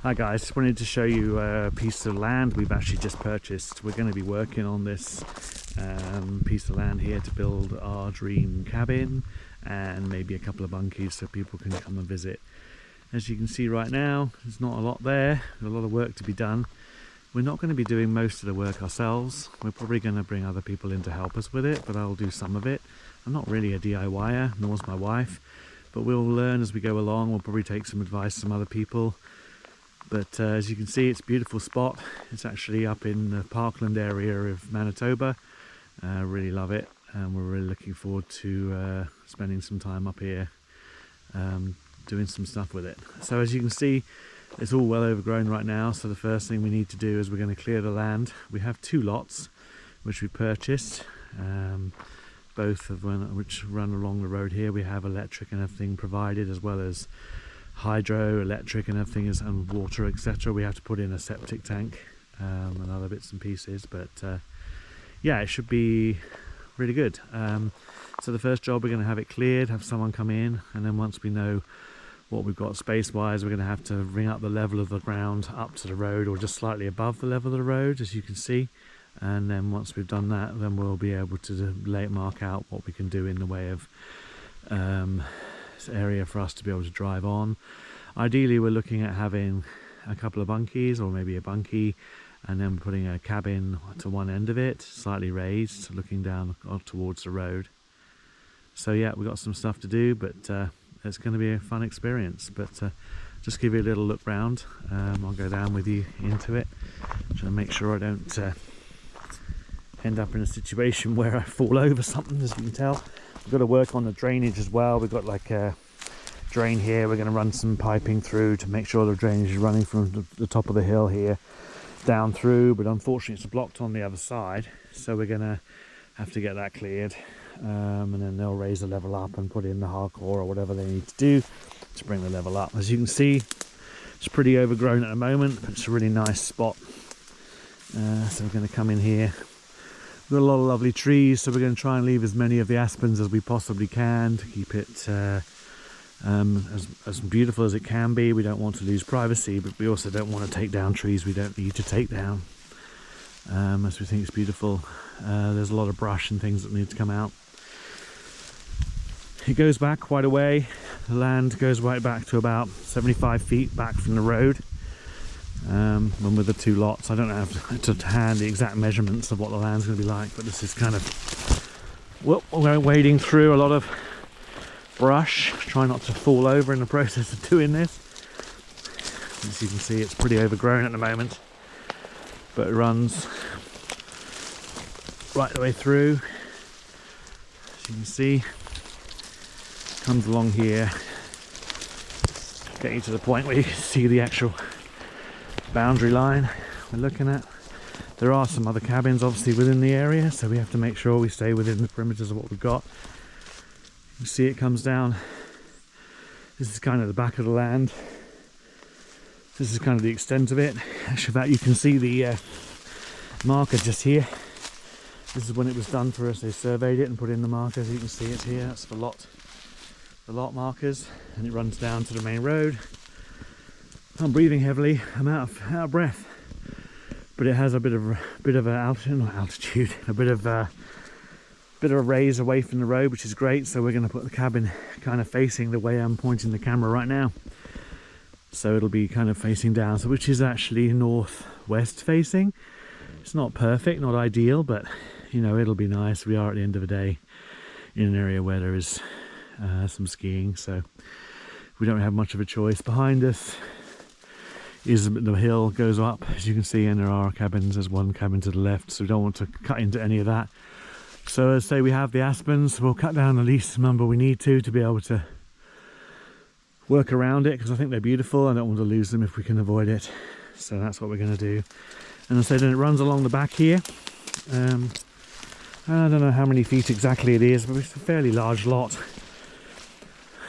Hi guys, just wanted to show you a piece of land we've actually just purchased. We're going to be working on this piece of land here to build our dream cabin and maybe a couple of bunkies so people can come and visit. As you can see right now, there's not a lot there, there's a lot of work to be done. We're not going to be doing most of the work ourselves. We're probably going to bring other people in to help us with it, but I'll do some of it. I'm not really a DIYer, nor is my wife, but we'll learn as we go along. We'll probably take some advice from other people. But as you can see, it's a beautiful spot. It's actually up in the Parkland area of Manitoba. Really love it, and we're really looking forward to spending some time up here doing some stuff with it. So as you can see, it's all well overgrown right now, so the first thing we need to do is we're going to clear the land. We have two lots which we purchased, both of which run along the road here. We have electric and everything provided, as well as hydro, electric and everything, and water, etc. We have to put in a septic tank and other bits and pieces, but yeah, it should be really good. So the first job, we're going to have it cleared, have someone come in, and then once we know what we've got space wise, we're going to have to bring up the level of the ground up to the road, or just slightly above the level of the road, as you can see. And then once we've done that, then we'll be able to mark out what we can do in the way of area for us to be able to drive on. Ideally, we're looking at having a couple of bunkies, or maybe a bunkie, and then putting a cabin to one end of it, slightly raised, looking down towards the road. So yeah, we've got some stuff to do, but it's going to be a fun experience. But just give you a little look round. I'll go down with you into it, trying to make sure I don't end up in a situation where I fall over something. As you can tell, we've got to work on the drainage as well. We've got like a drain here. We're going to run some piping through to make sure the drainage is running from the top of the hill here down through, but unfortunately it's blocked on the other side, so we're going to have to get that cleared, and then they'll raise the level up and put in the hardcore or whatever they need to do to bring the level up. As you can see, it's pretty overgrown at the moment, but it's a really nice spot. So we're going to come in here. We've got a lot of lovely trees, so we're going to try and leave as many of the aspens as we possibly can to keep it as beautiful as it can be. We don't want to lose privacy, but we also don't want to take down trees we don't need to take down, as we think it's beautiful. There's a lot of brush and things that need to come out. It goes back quite a way. The land goes right back to about 75 feet back from the road. When with the two lots, I don't have to hand the exact measurements of what the land's going to be like, but this is kind of, well, we're wading through a lot of brush, try not to fall over in the process of doing this. As you can see, it's pretty overgrown at the moment, but it runs right the way through. As you can see, comes along here, getting to the point where you can see the actual boundary line we're looking at. There are some other cabins obviously within the area, so we have to make sure we stay within the perimeters of what we've got. You see it comes down. This is kind of the back of the land. This is kind of the extent of it. Actually, that you can see the marker just here. This is when it was done for us. They surveyed it and put in the markers. You can see it here. That's the lot markers, and it runs down to the main road. I'm breathing heavily. I'm out of breath, but it has a bit of a raise away from the road, which is great. So we're going to put the cabin kind of facing the way I'm pointing the camera right now, so it'll be kind of facing down, so which is actually northwest facing. It's not perfect, not ideal, but you know, it'll be nice. We are at the end of the day in an area where there is some skiing, so we don't have much of a choice. Behind us is the hill goes up, as you can see, and there are cabins. There's one cabin to the left, so we don't want to cut into any of that. So as I say, we have the aspens. We'll cut down the least number we need to be able to work around it, because I think they're beautiful. I don't want to lose them if we can avoid it, so that's what we're going to do. And as I said, then it runs along the back here. I don't know how many feet exactly it is, but it's a fairly large lot.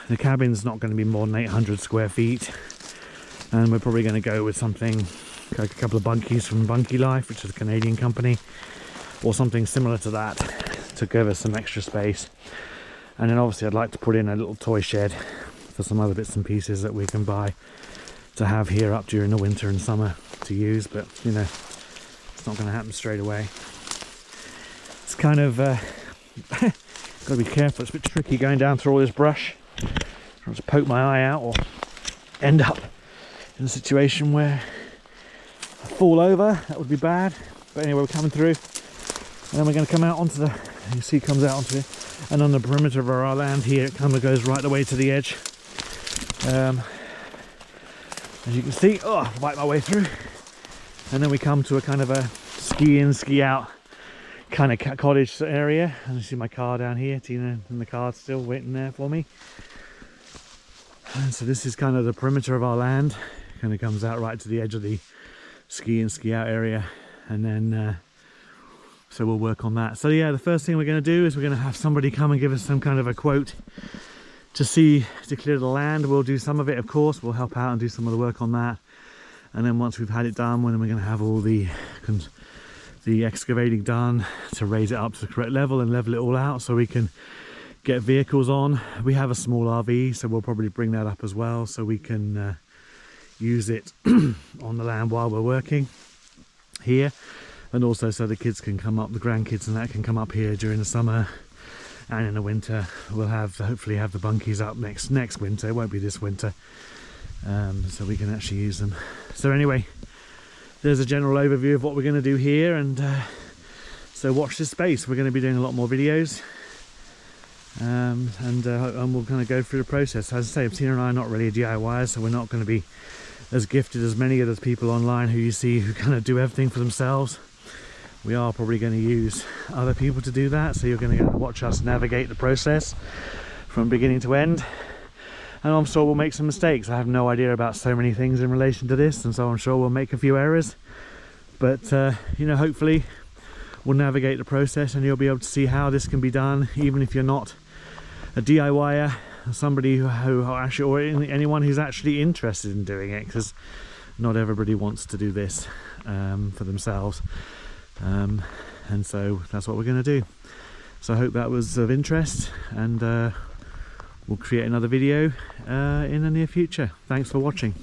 The cabin's not going to be more than 800 square feet, and we're probably going to go with something like a couple of bunkies from Bunkie Life, which is a Canadian company, or something similar to that, to give us some extra space. And then obviously I'd like to put in a little toy shed for some other bits and pieces that we can buy to have here up during the winter and summer to use, but you know, it's not going to happen straight away. It's kind of got to be careful. It's a bit tricky going down through all this brush. I'll just poke my eye out or end up in a situation where I fall over. That would be bad. But anyway, we're coming through, and then we're going to come out onto the, you see, it comes out onto it, and on the perimeter of our land here, it kind of goes right the way to the edge. As you can see, oh, I've wiped my way through, and then we come to a kind of a ski in, ski out kind of cottage area, and you see my car down here. Tina in the car still waiting there for me. And so this is kind of the perimeter of our land. It kind of comes out right to the edge of the ski in, ski out area, and then so we'll work on that. So yeah, the first thing we're going to do is we're going to have somebody come and give us some kind of a quote to clear the land. We'll do some of it, of course. We'll help out and do some of the work on that, and then once we've had it done, then we're going to have all the excavating done to raise it up to the correct level and level it all out so we can get vehicles on. We have a small RV, so we'll probably bring that up as well so we can use it on the land while we're working here, and also so the kids can come up, the grandkids and that can come up here during the summer, and in the winter we'll hopefully have the bunkies up next winter. It won't be this winter, so we can actually use them. So anyway, there's a general overview of what we're going to do here, and so watch this space. We're going to be doing a lot more videos, and we'll kind of go through the process. As I say, Tina and I are not really DIYers, so we're not going to be as gifted as many of those people online who you see who kind of do everything for themselves. We are probably going to use other people to do that, so you're going to watch us navigate the process from beginning to end. And I'm sure we'll make some mistakes. I have no idea about so many things in relation to this, and so I'm sure we'll make a few errors, but you know, hopefully we'll navigate the process and you'll be able to see how this can be done, even if you're not a DIYer, somebody who actually, or anyone who's actually interested in doing it, because not everybody wants to do this for themselves, and so that's what we're going to do. So I hope that was of interest, and we'll create another video in the near future. Thanks for watching.